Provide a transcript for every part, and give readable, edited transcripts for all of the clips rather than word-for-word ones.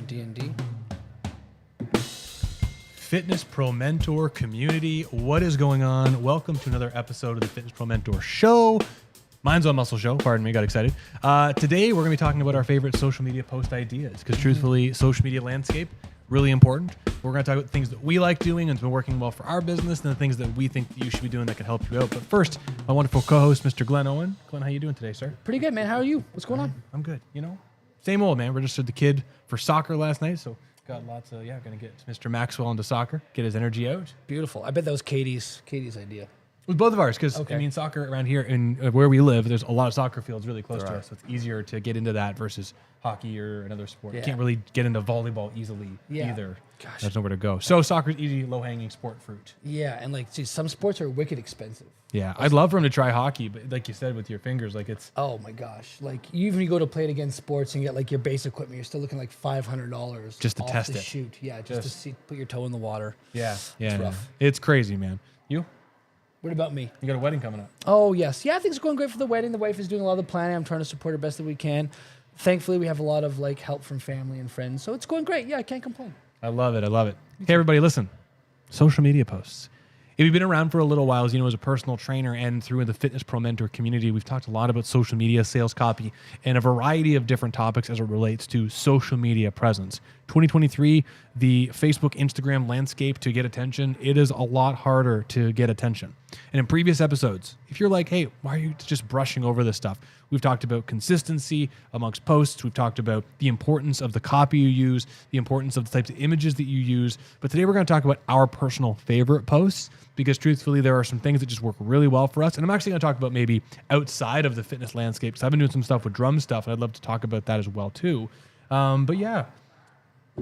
D&D. Fitness Pro Mentor community, what is going on? Welcome to another episode of the Fitness Pro Mentor Show. Mine's on Muscle Show. Pardon me, got excited. Today, we're going to be talking about our favorite social media post ideas because truthfully, social media landscape, really important. We're going to talk about things that we like doing and it's been working well for our business and the things that we think you should be doing that can help you out. But first, my wonderful co-host, Mr. Glenn Owen. Glenn, how you doing today, sir? Pretty good, man. How are you? What's going on? I'm good. You know, same old, man. Registered the kid for soccer last night, so got lots of, going to get Mr. Maxwell into soccer, get his energy out. Beautiful. I bet that was Katie's idea. It was both of ours because, Okay. I mean, soccer around here and where we live, there's a lot of soccer fields really close There to are. us. So it's easier to get into that versus hockey or another sport. You Yeah. can't really get into volleyball easily Yeah. either. Gosh. There's nowhere to go. So soccer's easy, low-hanging sport fruit. Yeah, and like, see, some sports are wicked expensive. Yeah, I'd love for him to try hockey, but like you said, with your fingers, like it's... Oh my gosh! Like, even if you go to play it against sports and get like your base equipment, you're still looking like $500 Just to off test the it. shoot. Yeah, just to see, put your toe in the water. Yeah, It's rough. It's crazy, man. You What about me? got a wedding coming up. Oh yes, yeah, things are going great for the wedding. The wife is doing a lot of the planning. I'm trying to support her best that we can. Thankfully, we have a lot of like help from family and friends, so it's going great. Yeah, I can't complain. I love it. I love it. Hey, everybody, listen. Social media posts. If you've been around for a little while, as you know, as a personal trainer and through the Fitness Pro Mentor community, we've talked a lot about social media, sales copy, and a variety of different topics as it relates to social media presence. 2023, the Facebook, Instagram landscape to get attention, it is a lot harder to get attention. And in previous episodes, if you're like, hey, why are you just brushing over this stuff? We've talked about consistency amongst posts. We've talked about the importance of the copy you use, the importance of the types of images that you use. But today we're going to talk about our personal favorite posts because truthfully, there are some things that just work really well for us. And I'm actually going to talk about maybe outside of the fitness landscape because I've been doing some stuff with drum stuff. And I'd love to talk about that as well too. But yeah,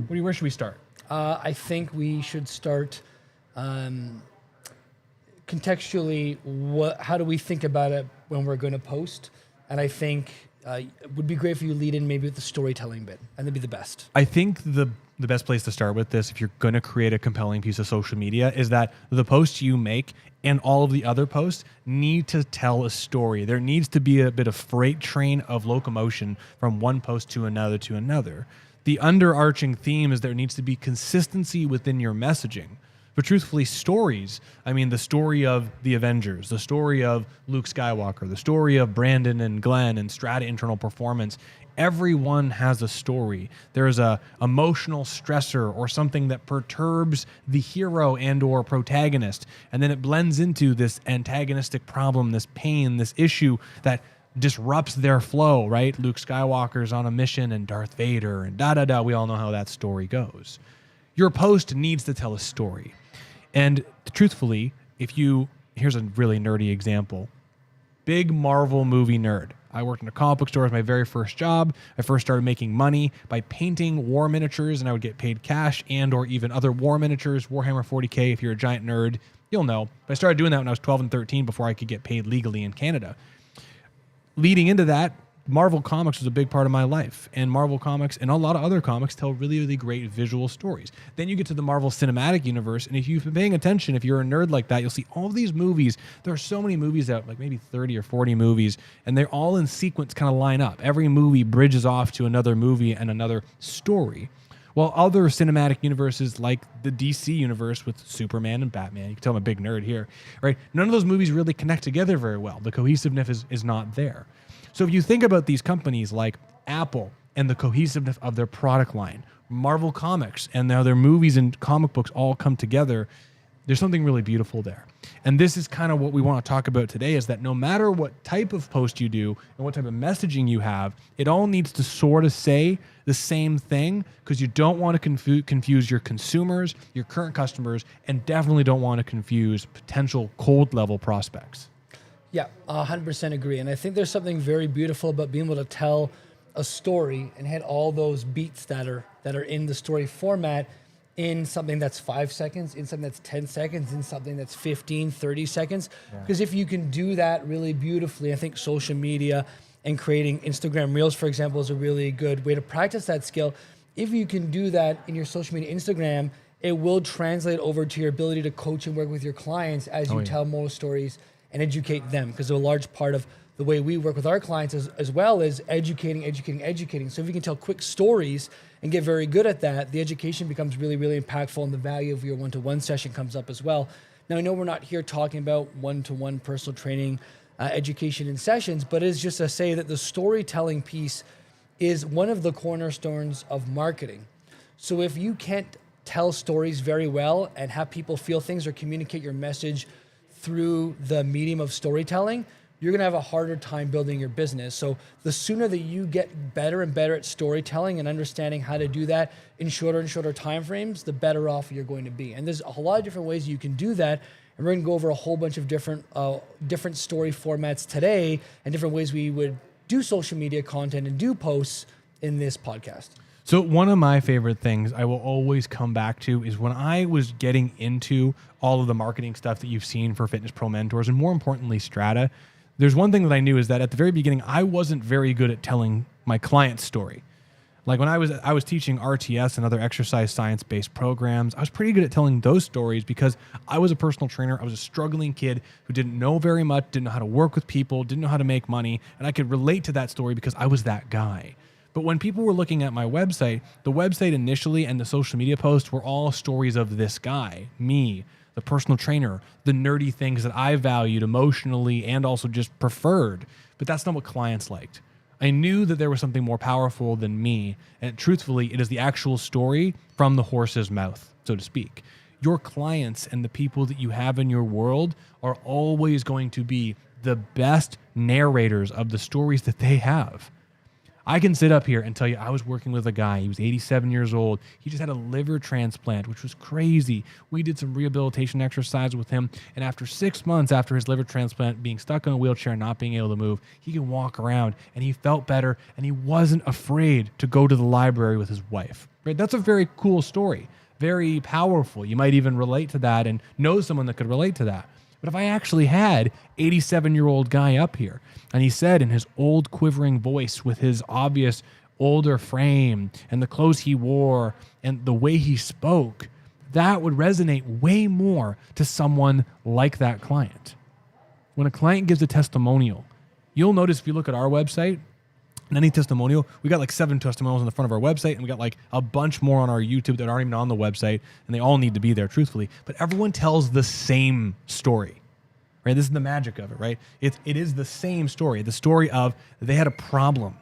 where should we start? I think we should start contextually. How do we think about it when we're going to post? And I think it would be great for you to lead in maybe with the storytelling bit, and that'd be the best. I think the best place to start with this, if you're going to create a compelling piece of social media, is that the posts you make and all of the other posts need to tell a story. There needs to be a bit of freight train of locomotion from one post to another to another. The underarching theme is there needs to be consistency within your messaging. But truthfully, stories, I mean, the story of the Avengers, the story of Luke Skywalker, the story of Brandon and Glenn and Strata Internal Performance, everyone has a story. There's a emotional stressor or something that perturbs the hero and or protagonist. And then it blends into this antagonistic problem, this pain, this issue that disrupts their flow, right? Luke Skywalker's on a mission and Darth Vader and da-da-da. We all know how that story goes. Your post needs to tell a story. And truthfully, here's a really nerdy example. Big Marvel movie nerd. I worked in a comic book store as my very first job. I first started making money by painting war miniatures, and I would get paid cash and or even other war miniatures, Warhammer 40K. If you're a giant nerd, you'll know. But I started doing that when I was 12 and 13 before I could get paid legally in Canada. Leading into that, Marvel Comics was a big part of my life, and Marvel Comics and a lot of other comics tell really, really great visual stories. Then you get to the Marvel Cinematic Universe, and if you've been paying attention, if you're a nerd like that, you'll see all of these movies. There are so many movies out, like maybe 30 or 40 movies, and they're all in sequence, kind of line up. Every movie bridges off to another movie and another story. While other cinematic universes like the DC universe with Superman and Batman, you can tell I'm a big nerd here, right? None of those movies really connect together very well. The cohesiveness is not there. So if you think about these companies like Apple and the cohesiveness of their product line, Marvel Comics and how their movies and comic books all come together, there's something really beautiful there. And this is kind of what we want to talk about today is that no matter what type of post you do and what type of messaging you have, it all needs to sort of say the same thing because you don't want to confuse your consumers, your current customers, and definitely don't want to confuse potential cold level prospects. Yeah, 100% agree. And I think there's something very beautiful about being able to tell a story and hit all those beats that are in the story format in something that's 5 seconds, in something that's 10 seconds, in something that's 15, 30 seconds. Because if you can do that really beautifully, I think social media and creating Instagram Reels, for example, is a really good way to practice that skill. If you can do that in your social media Instagram, it will translate over to your ability to coach and work with your clients as you tell more stories and educate them, because a large part of the way we work with our clients as well is educating. So if you can tell quick stories and get very good at that, the education becomes really, really impactful, and the value of your one-to-one session comes up as well. Now, I know we're not here talking about one-to-one personal training, education in sessions, but it's just to say that the storytelling piece is one of the cornerstones of marketing. So if you can't tell stories very well and have people feel things or communicate your message through the medium of storytelling, you're gonna have a harder time building your business. So the sooner that you get better and better at storytelling and understanding how to do that in shorter and shorter time frames, the better off you're going to be. And there's a whole lot of different ways you can do that. And we're gonna go over a whole bunch of different story formats today and different ways we would do social media content and do posts in this podcast. So one of my favorite things I will always come back to is when I was getting into all of the marketing stuff that you've seen for Fitness Pro Mentors, and more importantly, Strata, there's one thing that I knew is that at the very beginning, I wasn't very good at telling my client's story. Like when I was teaching RTS and other exercise science-based programs, I was pretty good at telling those stories because I was a personal trainer. I was a struggling kid who didn't know very much, didn't know how to work with people, didn't know how to make money, and I could relate to that story because I was that guy. But when people were looking at my website, the website initially and the social media posts were all stories of this guy, me, the personal trainer, the nerdy things that I valued emotionally and also just preferred. But that's not what clients liked. I knew that there was something more powerful than me, and truthfully, it is the actual story from the horse's mouth, so to speak. Your clients and the people that you have in your world are always going to be the best narrators of the stories that they have. I can sit up here and tell you I was working with a guy. He was 87 years old. He just had a liver transplant, which was crazy. We did some rehabilitation exercise with him. And after 6 months after his liver transplant, being stuck in a wheelchair, not being able to move, he can walk around and he felt better and he wasn't afraid to go to the library with his wife. Right? That's a very cool story. Very powerful. You might even relate to that and know someone that could relate to that. But if I actually had 87-year-old guy up here and he said in his old quivering voice with his obvious older frame and the clothes he wore and the way he spoke, that would resonate way more to someone like that client. When a client gives a testimonial, you'll notice if you look at our website, in any testimonial, we got like 7 testimonials on the front of our website, and we got like a bunch more on our YouTube that aren't even on the website, and they all need to be there, truthfully. But everyone tells the same story, right? This is the magic of it, right? It is the same story. The story of they had a problem.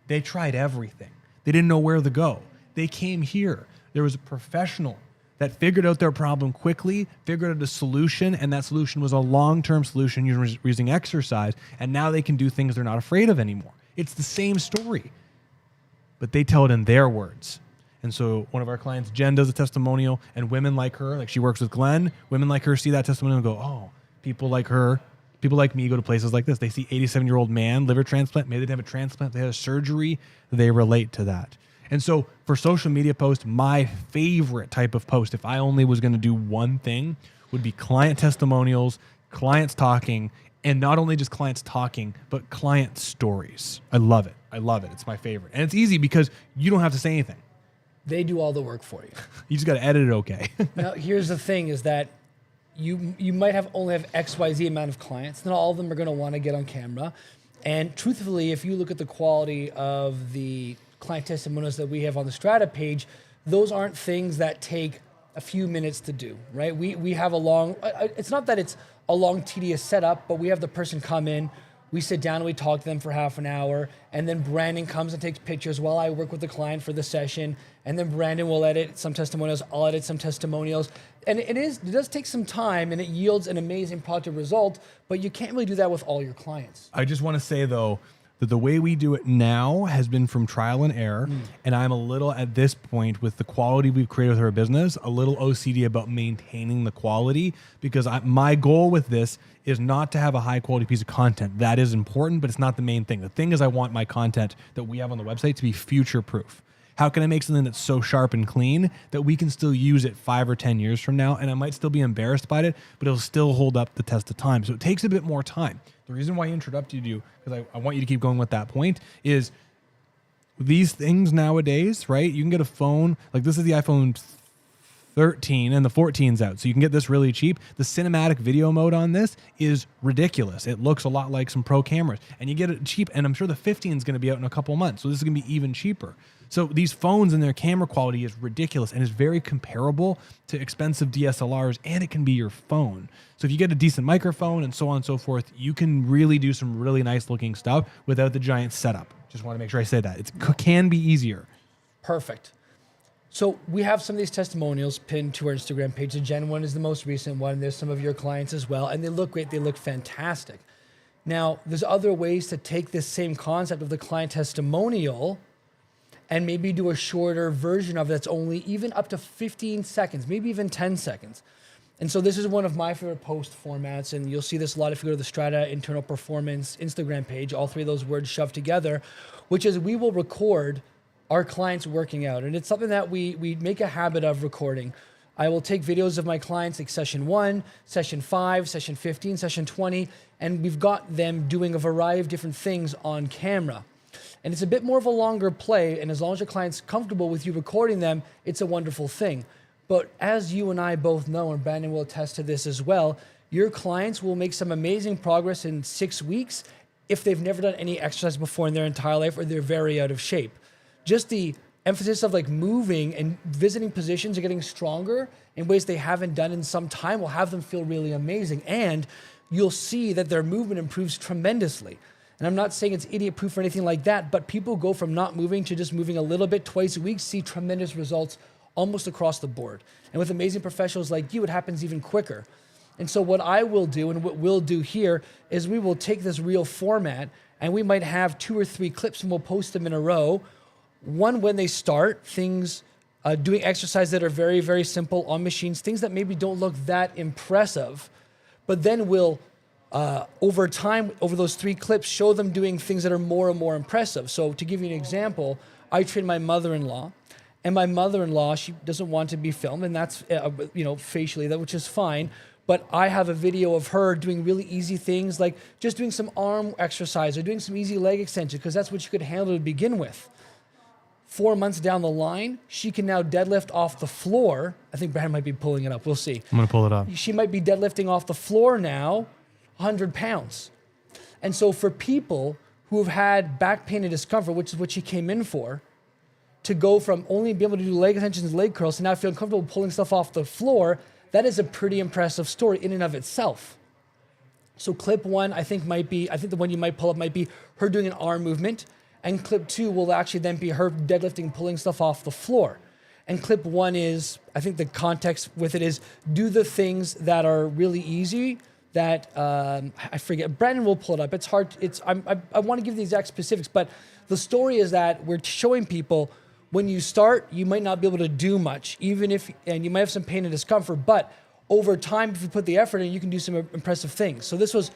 They tried everything. They didn't know where to go. They came here. There was a professional that figured out their problem quickly, figured out a solution, and that solution was a long-term solution using exercise, and now they can do things they're not afraid of anymore. It's the same story, but they tell it in their words. And so one of our clients, Jen, does a testimonial, and women like her, like she works with Glenn, women like her see that testimonial and go, oh, people like her, people like me go to places like this. They see 87-year-old man, liver transplant, maybe they didn't have a transplant, they had a surgery, they relate to that. And so for social media posts, my favorite type of post, if I only was going to do one thing, would be client testimonials, clients talking, and not only just clients talking, but client stories. I love it. I love it. It's my favorite. And it's easy because you don't have to say anything. They do all the work for you. You just got to edit it okay. Now, here's the thing is that you might only have XYZ amount of clients. Not all of them are going to want to get on camera. And truthfully, if you look at the quality of the client testimonials that we have on the Strata page, those aren't things that take a few minutes to do, right? We have a long, it's not that it's a long tedious setup, but we have the person come in, we sit down and we talk to them for half an hour, and then Brandon comes and takes pictures while I work with the client for the session, and then Brandon will edit some testimonials, I'll edit some testimonials, and it does take some time, and it yields an amazing product result, but you can't really do that with all your clients. I just want to say though, that the way we do it now has been from trial and error. And I'm a little, at this point, with the quality we've created with our business, a little OCD about maintaining the quality, because my goal with this is not to have a high quality piece of content. That is important, but it's not the main thing. The thing is I want my content that we have on the website to be future proof. How can I make something that's so sharp and clean that we can still use it 5 or 10 years from now? And I might still be embarrassed by it, but it'll still hold up the test of time. So it takes a bit more time. The reason why I interrupted you, because I want you to keep going with that point, is these things nowadays, right? You can get a phone, like this is the iPhone 13, and the 14's out. So you can get this really cheap. The cinematic video mode on this is ridiculous. It looks a lot like some pro cameras, and you get it cheap. And I'm sure the 15 is going to be out in a couple months. So this is going to be even cheaper. So these phones and their camera quality is ridiculous and is very comparable to expensive DSLRs, and it can be your phone. So if you get a decent microphone and so on and so forth, you can really do some really nice looking stuff without the giant setup. Just want to make sure I say that. It can be easier. Perfect. So we have some of these testimonials pinned to our Instagram page. The Gen one is the most recent one. There's some of your clients as well, and they look great. They look fantastic. Now, there's other ways to take this same concept of the client testimonial and maybe do a shorter version of it that's only even up to 15 seconds, maybe even 10 seconds. And so this is one of my favorite post formats, and you'll see this a lot if you go to the Strata Internal Performance Instagram page, all three of those words shoved together, which is we will record our clients working out. And it's something that we make a habit of recording. I will take videos of my clients like session 1, session 5, session 15, session 20, and we've got them doing a variety of different things on camera. And it's a bit more of a longer play, and as long as your client's comfortable with you recording them, it's a wonderful thing. But as you and I both know, and Brandon will attest to this as well, your clients will make some amazing progress in 6 weeks if they've never done any exercise before in their entire life or they're very out of shape. Just the emphasis of like moving and visiting positions and getting stronger in ways they haven't done in some time will have them feel really amazing. And you'll see that their movement improves tremendously. And I'm not saying it's idiot proof or anything like that, but people go from not moving to just moving a little bit twice a week, see tremendous results almost across the board. And with amazing professionals like you, it happens even quicker. And so what I will do and what we'll do here is we will take this reel format and we might have 2 or 3 clips and we'll post them in a row. One, when they start, things doing exercise that are very, very simple on machines, things that maybe don't look that impressive, but then we'll, over time, over those 3 clips, show them doing things that are more and more impressive. So to give you an example, I train my mother-in-law, and my mother-in-law, she doesn't want to be filmed, and that's, facially, which is fine. But I have a video of her doing really easy things like just doing some arm exercise or doing some easy leg extension, because that's what she could handle to begin with. 4 months down the line, she can now deadlift off the floor. I think Brandon might be pulling it up. We'll see. I'm going to pull it up. She might be deadlifting off the floor now, 100 pounds. And so for people who have had back pain and discomfort, which is what she came in for, to go from only being able to do leg extensions and leg curls to now feeling comfortable pulling stuff off the floor, that is a pretty impressive story in and of itself. So clip 1, I think the one you might pull up might be her doing an arm movement. And clip 2 will actually then be her deadlifting, pulling stuff off the floor. And clip 1 is, I think the context with it is, do the things that are really easy that, I forget, Brandon will pull it up. It's hard, I want to give the exact specifics, but the story is that we're showing people when you start, you might not be able to do much, and you might have some pain and discomfort, but over time, if you put the effort in, you can do some impressive things. So this was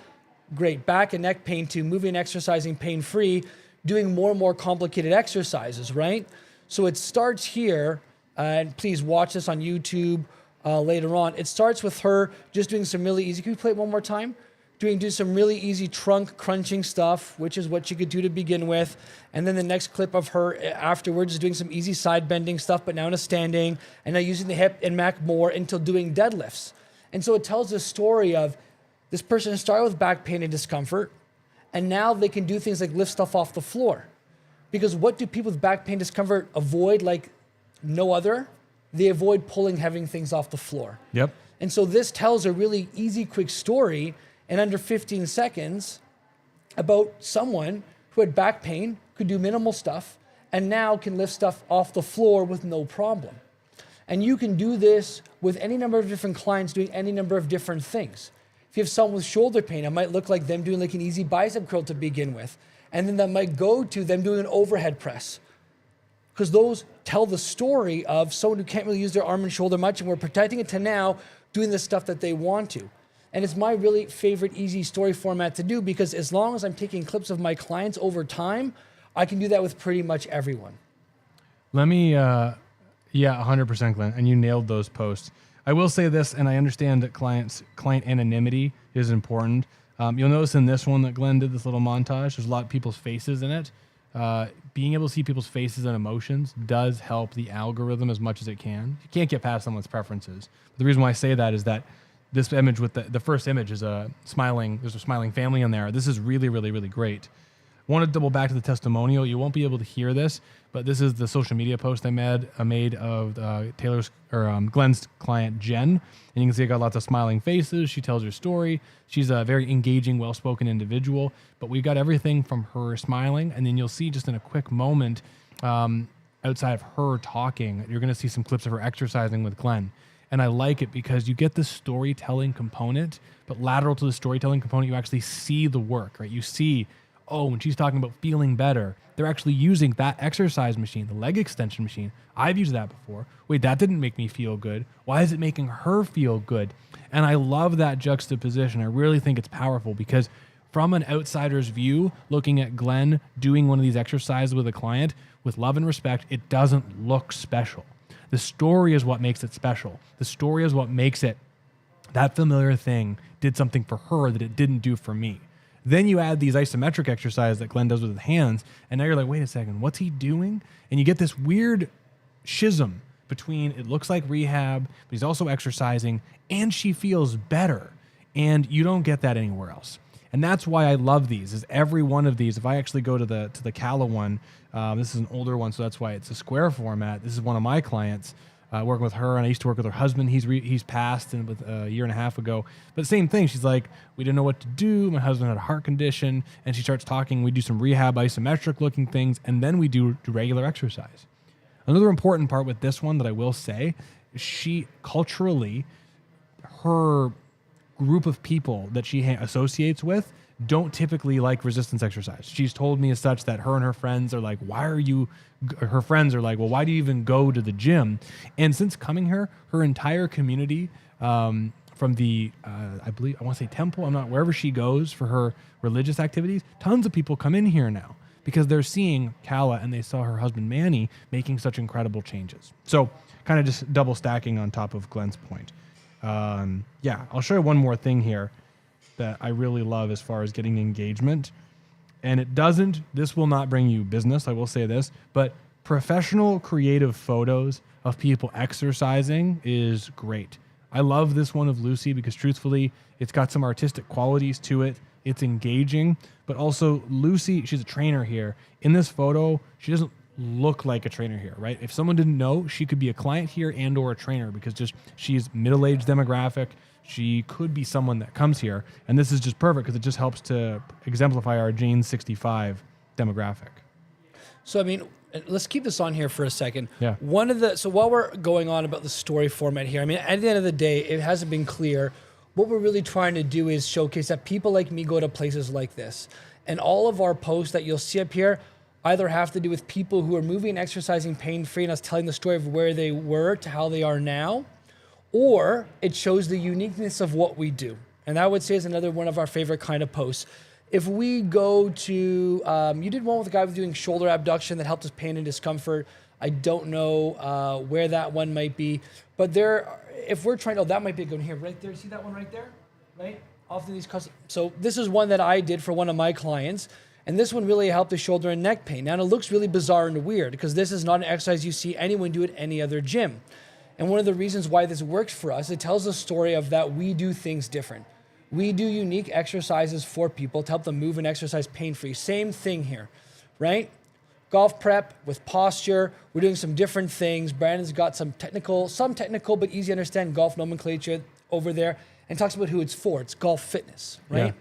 great. Back and neck pain to moving and exercising pain-free, doing more and more complicated exercises, right? So it starts here, and please watch this on YouTube later on. It starts with her just doing some really easy, can we play it one more time? Do some really easy trunk crunching stuff, which is what she could do to begin with. And then the next clip of her afterwards is doing some easy side bending stuff, but now in a standing, and now using the hip and Mac more until doing deadlifts. And so it tells the story of this person started with back pain and discomfort, and now they can do things like lift stuff off the floor. Because what do people with back pain discomfort avoid like no other? They avoid pulling heavy things off the floor. Yep. And so this tells a really easy, quick story in under 15 seconds about someone who had back pain, could do minimal stuff, and now can lift stuff off the floor with no problem. And you can do this with any number of different clients doing any number of different things. If you have someone with shoulder pain, it might look like them doing like an easy bicep curl to begin with. And then that might go to them doing an overhead press. Because those tell the story of someone who can't really use their arm and shoulder much, and we're protecting it, to now doing the stuff that they want to. And it's my really favorite easy story format to do, because as long as I'm taking clips of my clients over time, I can do that with pretty much everyone. Let me, 100%, Glenn, and you nailed those posts. I will say this, and I understand that client anonymity is important. You'll notice in this one that Glenn did this little montage, there's a lot of people's faces in it. being able to see people's faces and emotions does help the algorithm as much as it can. You can't get past someone's preferences. The reason why I say that is that this image with the first image is there's a smiling family in there. This is really, really, really great. I want to double back to the testimonial. You won't be able to hear this, but this is the social media post I made of Glenn's client, Jen. And you can see I got lots of smiling faces. She tells her story. She's a very engaging, well-spoken individual, but we got everything from her smiling. And then you'll see just in a quick moment, outside of her talking, you're going to see some clips of her exercising with Glenn. And I like it because you get the storytelling component, but lateral to the storytelling component, you actually see the work, right? You see, oh, when she's talking about feeling better, they're actually using that exercise machine, the leg extension machine. I've used that before. Wait, that didn't make me feel good. Why is it making her feel good? And I love that juxtaposition. I really think it's powerful because from an outsider's view, looking at Glenn doing one of these exercises with a client with love and respect, it doesn't look special. The story is what makes it special. The story is what makes it that familiar thing did something for her that it didn't do for me. Then you add these isometric exercises that Glenn does with his hands, and now you're like, wait a second, what's he doing? And you get this weird schism between it looks like rehab, but he's also exercising, and she feels better. And you don't get that anywhere else. And that's why I love these, is every one of these. If I actually go to the Kala one, this is an older one, so that's why it's a square format. This is one of my clients, working with her, and I used to work with her husband. He's passed and with a year and a half ago. But same thing, she's like, we didn't know what to do. My husband had a heart condition, and she starts talking. We do some rehab isometric looking things, and then we do regular exercise. Another important part with this one that I will say, she culturally, her group of people that she associates with don't typically like resistance exercise. She's told me as such that her and her friends are like, her friends are like, well, why do you even go to the gym? And since coming here, her entire community, from the, I believe, I want to say temple, wherever she goes for her religious activities, tons of people come in here now because they're seeing Kala and they saw her husband Manny making such incredible changes. So kind of just double stacking on top of Glenn's point. I'll show you one more thing here that I really love as far as getting engagement. And this will not bring you business, I will say this, but professional creative photos of people exercising is great. I love this one of Lucy because truthfully, it's got some artistic qualities to it. It's engaging, but also Lucy, she's a trainer here. In this photo, she doesn't look like a trainer here, right? If someone didn't know, she could be a client here and or a trainer because she's middle-aged demographic. She could be someone that comes here. And this is just perfect because it just helps to exemplify our Jane 65 demographic. So, I mean, let's keep this on here for a second. Yeah. So while we're going on about the story format here, I mean, at the end of the day, it hasn't been clear. What we're really trying to do is showcase that people like me go to places like this. And all of our posts that you'll see up here either have to do with people who are moving and exercising pain-free and us telling the story of where they were to how they are now, or it shows the uniqueness of what we do. And I would say is another one of our favorite kind of posts. If we go to, you did one with a guy doing shoulder abduction that helped us pain and discomfort. I don't know where that one might be, but if we're trying, that might be a good one here, right there. See that one right there, right? Often these so this is one that I did for one of my clients. And this one really helped the shoulder and neck pain. Now, it looks really bizarre and weird because this is not an exercise you see anyone do at any other gym. And one of the reasons why this works for us, it tells the story of that we do things different. We do unique exercises for people to help them move and exercise pain-free. Same thing here, right? Golf prep with posture. We're doing some different things. Brandon's got some technical but easy to understand golf nomenclature over there and talks about who it's for. It's golf fitness, right? Yeah.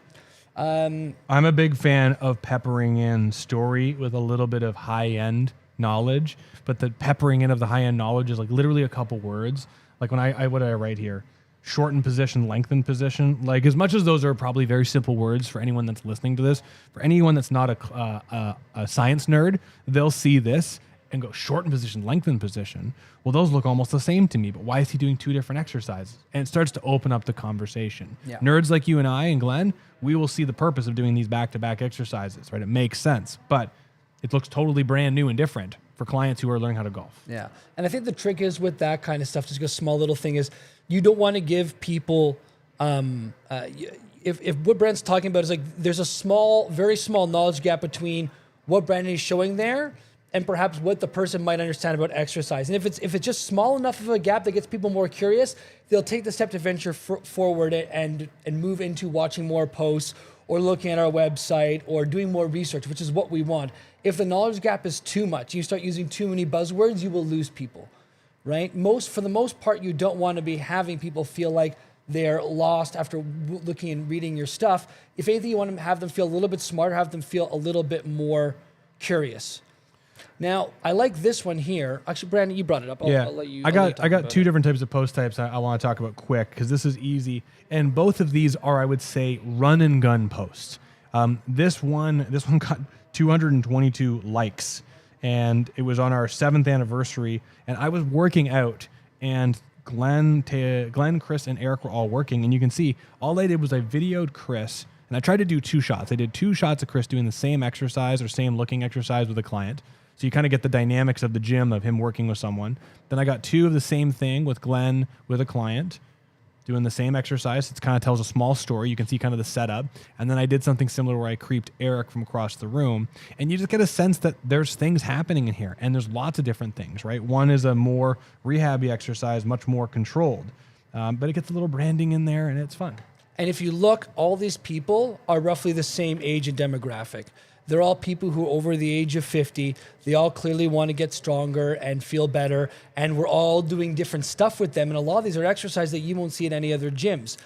I'm a big fan of peppering in story with a little bit of high-end knowledge, but the peppering in of the high-end knowledge is like literally a couple words. Like when what did I write here? Shorten position, lengthen position. Like as much as those are probably very simple words for anyone that's listening to this, for anyone that's not a science nerd, they'll see this and go shorten position, lengthen position. Well, those look almost the same to me, but why is he doing two different exercises? And it starts to open up the conversation. Yeah. Nerds like you and I and Glenn, we will see the purpose of doing these back-to-back exercises, right? It makes sense, but it looks totally brand new and different for clients who are learning how to golf. Yeah. And I think the trick is with that kind of stuff, just a small little thing is you don't want to give people, if what Brandon's talking about is like, there's a very small knowledge gap between what Brandon is showing there and perhaps what the person might understand about exercise. And if it's just small enough of a gap that gets people more curious, they'll take the step to venture forward and move into watching more posts or looking at our website or doing more research, which is what we want. If the knowledge gap is too much, you start using too many buzzwords, you will lose people, right? For the most part, you don't want to be having people feel like they're lost after looking and reading your stuff. If anything, you want to have them feel a little bit smarter, have them feel a little bit more curious. Now, I like this one here. Actually, Brandon, you brought it up. I'll let you. I got two different types of post types I want to talk about quick because this is easy, and both of these are, I would say, run and gun posts. This one got 222 likes, and it was on our 7th anniversary. And I was working out, and Glenn, Chris, and Eric were all working, and you can see all I did was I videoed Chris, and I tried to do 2 shots. I did 2 shots of Chris doing the same exercise or same looking exercise with a client. So you kind of get the dynamics of the gym of him working with someone. Then I got 2 of the same thing with Glenn with a client doing the same exercise. It kind of tells a small story. You can see kind of the setup. And then I did something similar where I creeped Eric from across the room. And you just get a sense that there's things happening in here. And there's lots of different things, right? One is a more rehabby exercise, much more controlled. But it gets a little branding in there and it's fun. And if you look, all these people are roughly the same age and demographic. They're all people who are over the age of 50. They all clearly want to get stronger and feel better. And we're all doing different stuff with them. And a lot of these are exercises that you won't see at any other gyms.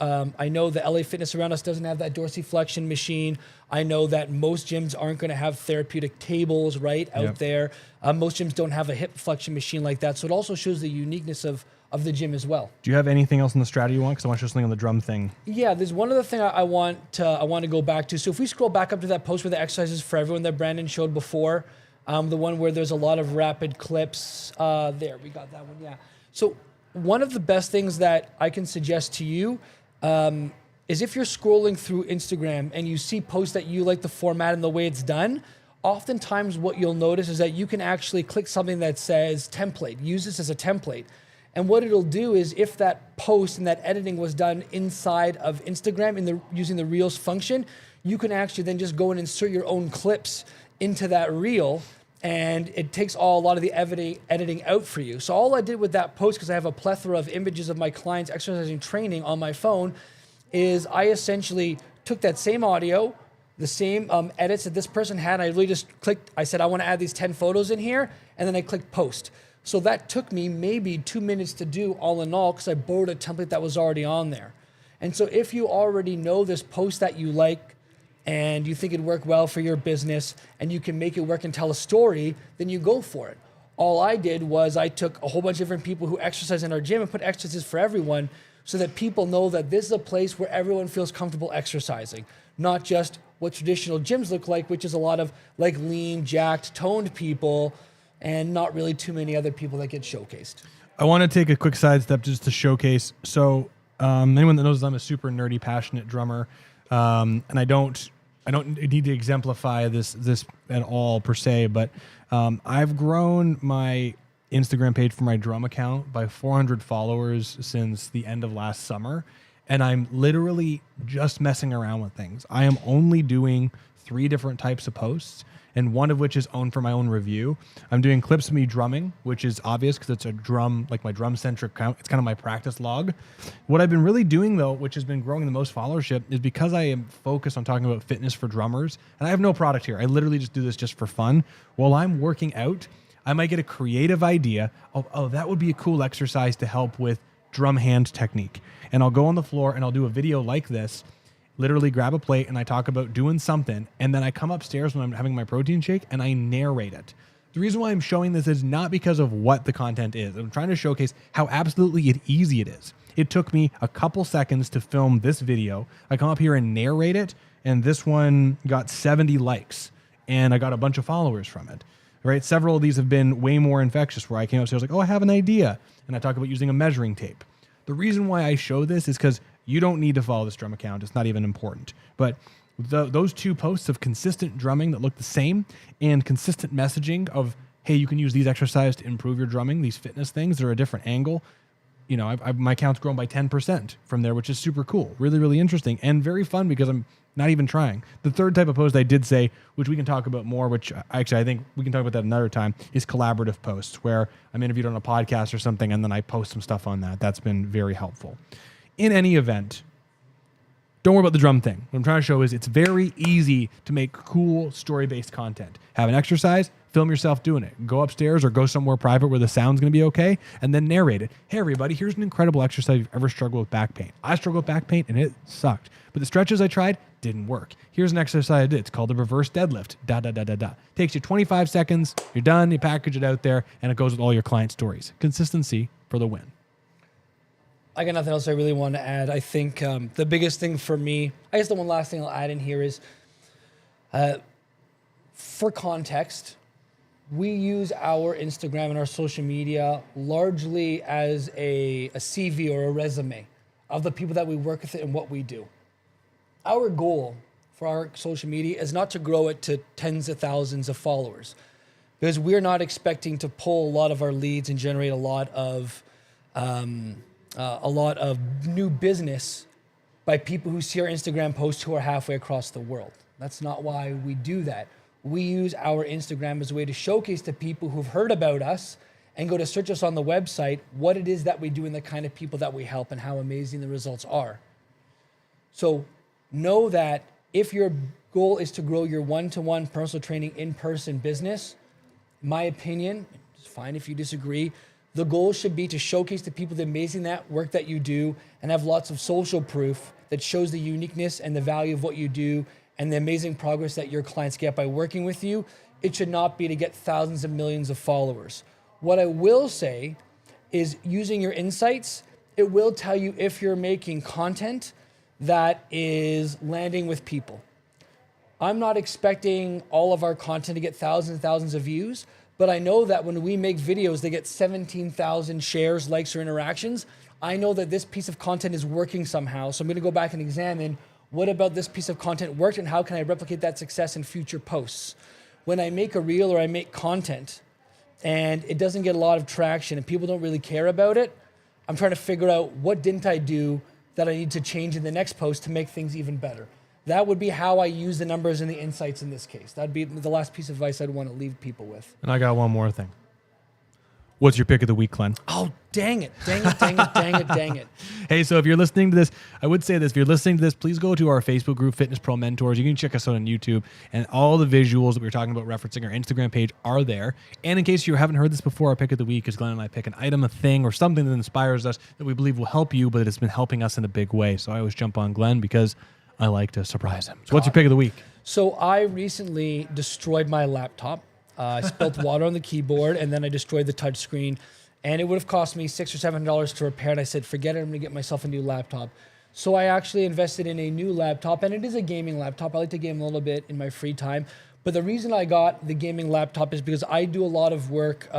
I know the LA Fitness around us doesn't have that dorsiflexion machine. I know that most gyms aren't going to have therapeutic tables out there. Most gyms don't have a hip flexion machine like that. So it also shows the uniqueness of the gym as well. Do you have anything else in the strategy you want? Because I want to show something on the drum thing. Yeah, there's one other thing I want to go back to. So if we scroll back up to that post where the exercises for everyone that Brandon showed before, the one where there's a lot of rapid clips, there, we got that one, yeah. So one of the best things that I can suggest to you is if you're scrolling through Instagram and you see posts that you like the format and the way it's done, oftentimes what you'll notice is that you can actually click something that says template, use this as a template. And what it'll do is if that post and that editing was done inside of Instagram using the Reels function, you can actually then just go and insert your own clips into that reel, and it takes a lot of the editing out for you. So all I did with that post, because I have a plethora of images of my clients exercising training on my phone, is I essentially took that same audio, the same edits that this person had, I really just clicked, I said I want to add these 10 photos in here, and then I clicked post. So that took me maybe 2 minutes to do all in all because I borrowed a template that was already on there. And so if you already know this post that you like and you think it'd work well for your business and you can make it work and tell a story, then you go for it. All I did was I took a whole bunch of different people who exercise in our gym and put exercises for everyone so that people know that this is a place where everyone feels comfortable exercising, not just what traditional gyms look like, which is a lot of like lean, jacked, toned people, and not really too many other people that get showcased. I want to take a quick sidestep just to showcase. So anyone that knows I'm a super nerdy, passionate drummer, and I don't need to exemplify this at all per se, but I've grown my Instagram page for my drum account by 400 followers since the end of last summer, and I'm literally just messing around with things. I am only doing 3 different types of posts, and one of which is owned for my own review. I'm doing clips of me drumming, which is obvious because it's a drum, like my drum-centric account. It's kind of my practice log. What I've been really doing, though, which has been growing the most followership, is because I am focused on talking about fitness for drummers, and I have no product here. I literally just do this just for fun. While I'm working out, I might get a creative idea of, oh, that would be a cool exercise to help with drum hand technique. And I'll go on the floor and I'll do a video like this, literally grab a plate and I talk about doing something, and then I come upstairs when I'm having my protein shake and I narrate it. The reason why I'm showing this is not because of what the content is. I'm trying to showcase how absolutely easy it is. It took me a couple seconds to film this video. I come up here and narrate it, and this one got 70 likes, and I got a bunch of followers from it. Right? Several of these have been way more infectious, where I came upstairs like, oh, I have an idea, and I talk about using a measuring tape. The reason why I show this is because you don't need to follow this drum account. It's not even important. But those 2 posts of consistent drumming that look the same and consistent messaging of, hey, you can use these exercises to improve your drumming, these fitness things, they're a different angle. My account's grown by 10% from there, which is super cool. Really, really interesting and very fun because I'm Not even trying. The third type of post I did say, which we can talk about more, which actually I think we can talk about that another time, is collaborative posts, where I'm interviewed on a podcast or something and then I post some stuff on that. That's been very helpful. In any event, don't worry about the drum thing. What I'm trying to show is it's very easy to make cool story-based content. Have an exercise, film yourself doing it. Go upstairs or go somewhere private where the sound's going to be okay, and then narrate it. Hey, everybody, here's an incredible exercise if you've ever struggled with back pain. I struggled with back pain, and it sucked. But the stretches I tried didn't work. Here's an exercise I did. It's called the reverse deadlift. Takes you 25 seconds. You're done. You package it out there, and it goes with all your client stories. Consistency for the win. I got nothing else I really want to add. I think the biggest thing for me, I guess the one last thing I'll add in here is, for context, we use our Instagram and our social media largely as a CV or a resume of the people that we work with and what we do. Our goal for our social media is not to grow it to tens of thousands of followers, because we're not expecting to pull a lot of our leads and generate a lot of new business by people who see our Instagram posts who are halfway across the world. That's not why we do that. We use our Instagram as a way to showcase to people who've heard about us and go to search us on the website what it is that we do and the kind of people that we help and how amazing the results are. So know that if your goal is to grow your one-to-one personal training in-person business, my opinion, it's fine if you disagree, the goal should be to showcase to people the amazing work that you do and have lots of social proof that shows the uniqueness and the value of what you do and the amazing progress that your clients get by working with you. It should not be to get thousands of millions of followers. What I will say is, using your insights, it will tell you if you're making content that is landing with people. I'm not expecting all of our content to get thousands and thousands of views, but I know that when we make videos, they get 17,000 shares, likes, or interactions. I know that this piece of content is working somehow. So I'm gonna go back and examine what about this piece of content worked and how can I replicate that success in future posts. When I make a reel or I make content and it doesn't get a lot of traction and people don't really care about it, I'm trying to figure out what didn't I do that I need to change in the next post to make things even better. That would be how I use the numbers and the insights in this case. That'd be the last piece of advice I'd want to leave people with. And I got one more thing. What's your pick of the week, Glenn? Oh, dang it. Dang it. Hey, so if you're listening to this, I would say this. If you're listening to this, please go to our Facebook group, Fitness Pro Mentors. You can check us out on YouTube, and all the visuals that we were talking about referencing our Instagram page are there. And in case you haven't heard this before, our pick of the week is Glenn and I pick an item, a thing, or something that inspires us that we believe will help you, but it's been helping us in a big way. So I always jump on Glenn because I like to surprise him. So what's your pick of the week? So I recently destroyed my laptop. I spilled water on the keyboard, and then I destroyed the touch screen. And it would have cost me $6 or $7 to repair. And I said, forget it, I'm gonna get myself a new laptop. So I actually invested in a new laptop, and it is a gaming laptop. I like to game a little bit in my free time. But the reason I got the gaming laptop is because I do a lot of work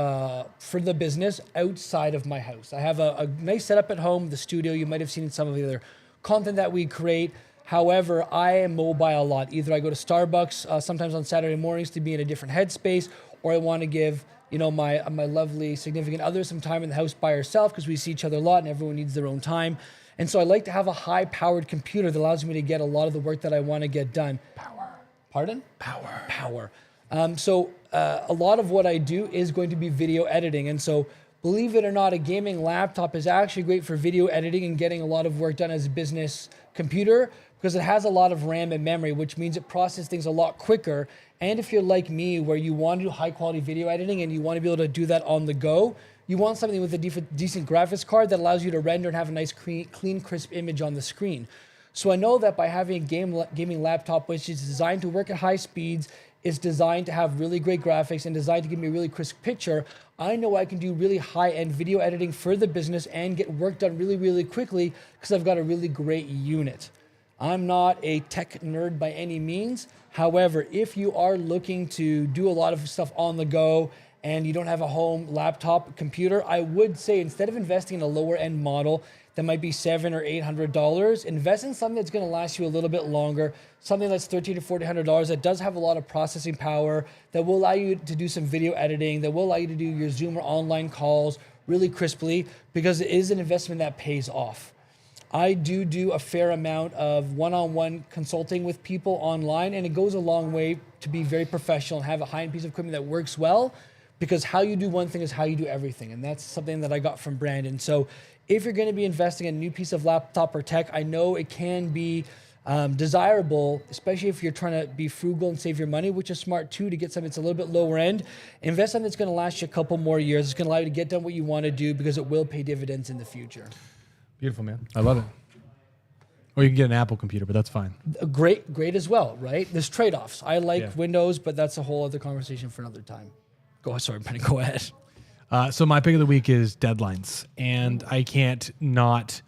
for the business outside of my house. I have a nice setup at home, the studio. You might have seen some of the other content that we create. However, I am mobile a lot. Either I go to Starbucks sometimes on Saturday mornings to be in a different headspace, or I want to give my lovely significant other some time in the house by herself because we see each other a lot and everyone needs their own time. And so I like to have a high-powered computer that allows me to get a lot of the work that I want to get done. Power. Pardon? Power. So a lot of what I do is going to be video editing. And so, believe it or not, a gaming laptop is actually great for video editing and getting a lot of work done as a business computer because it has a lot of RAM and memory, which means it processes things a lot quicker. And if you're like me, where you want to do high-quality video editing and you want to be able to do that on the go, you want something with a decent graphics card that allows you to render and have a nice, clean, crisp image on the screen. So I know that by having a gaming laptop, which is designed to work at high speeds, is designed to have really great graphics and designed to give me a really crisp picture, I know I can do really high-end video editing for the business and get work done really, really quickly because I've got a really great unit. I'm not a tech nerd by any means. However, if you are looking to do a lot of stuff on the go and you don't have a home laptop computer, I would say instead of investing in a lower end model that might be $700 or $800, invest in something that's going to last you a little bit longer, something that's $1,300 to $1,400 that does have a lot of processing power, that will allow you to do some video editing, that will allow you to do your Zoom or online calls really crisply, because it is an investment that pays off. I do a fair amount of one-on-one consulting with people online, and it goes a long way to be very professional and have a high-end piece of equipment that works well, because how you do one thing is how you do everything, and that's something that I got from Brandon. So if you're going to be investing in a new piece of laptop or tech, I know it can be desirable, especially if you're trying to be frugal and save your money, which is smart too, to get something that's a little bit lower end. Invest something that's going to last you a couple more years. It's going to allow you to get done what you want to do, because it will pay dividends in the future. Beautiful, man. I love it. Or you can get an Apple computer, but that's fine. Great as well, right? There's trade-offs. I like Yeah. Windows, but that's a whole other conversation for another time. Sorry, Brendan, go ahead. So my pick of the week is deadlines, and I can't not.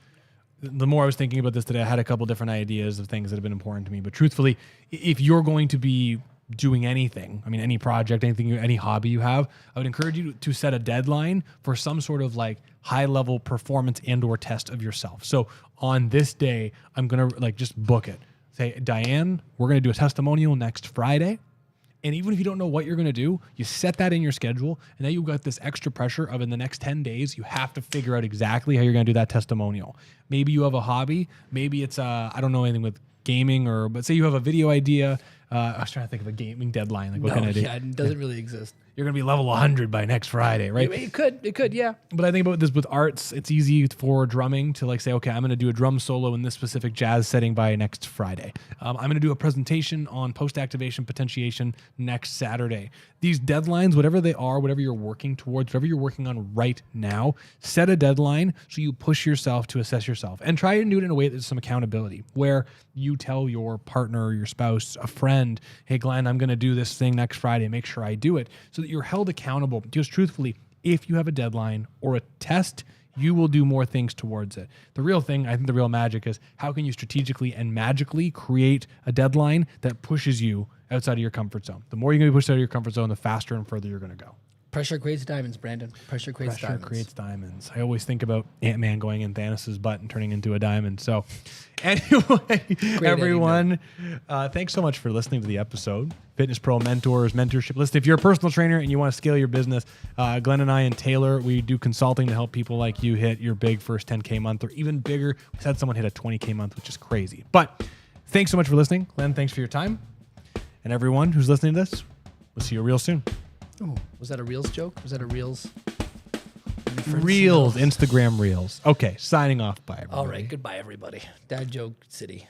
The more I was thinking about this today, I had a couple different ideas of things that have been important to me. But truthfully, if you're going to be doing anything, I mean, any project, anything, any hobby you have, I would encourage you to set a deadline for some sort of like high level performance and or test of yourself. So on this day, I'm going to like just book it. Say, Diane, we're going to do a testimonial next Friday. And even if you don't know what you're going to do, you set that in your schedule, and then you've got this extra pressure of in the next 10 days, you have to figure out exactly how you're going to do that testimonial. Maybe you have a hobby. Maybe it's, I don't know anything with gaming, but say you have a video idea. I was trying to think of a gaming deadline. Like what can I do? Yeah, it doesn't really exist. You're going to be level 100 by next Friday, right? It could, yeah. But I think about this with arts, it's easy for drumming to like say, okay, I'm going to do a drum solo in this specific jazz setting by next Friday. I'm going to do a presentation on post-activation potentiation next Saturday. These deadlines, whatever they are, whatever you're working towards, whatever you're working on right now, set a deadline so you push yourself to assess yourself, and try and do it in a way that there's some accountability, where you tell your partner, your spouse, a friend, hey, Glenn, I'm going to do this thing next Friday. Make sure I do it, so that you're held accountable. Because truthfully, if you have a deadline or a test, you will do more things towards it. The real thing, I think the real magic is how can you strategically and magically create a deadline that pushes you outside of your comfort zone. The more you're going to be pushed out of your comfort zone, the faster and further you're going to go. Pressure creates diamonds, Brandon. Pressure creates diamonds. I always think about Ant-Man going in Thanos' butt and turning into a diamond. So anyway, everyone, thanks so much for listening to the episode. Fitness Pro Mentors, mentorship list. If you're a personal trainer and you want to scale your business, Glenn and I and Taylor, we do consulting to help people like you hit your big first 10K month or even bigger. We had someone hit a 20K month, which is crazy. But thanks so much for listening. Glenn, thanks for your time. And everyone who's listening to this, we'll see you real soon. Oh, was that a Reels joke? Was that a Reels? Reels, Instagram Reels. Okay, signing off. Bye, everybody. All right, goodbye, everybody. Dad joke city.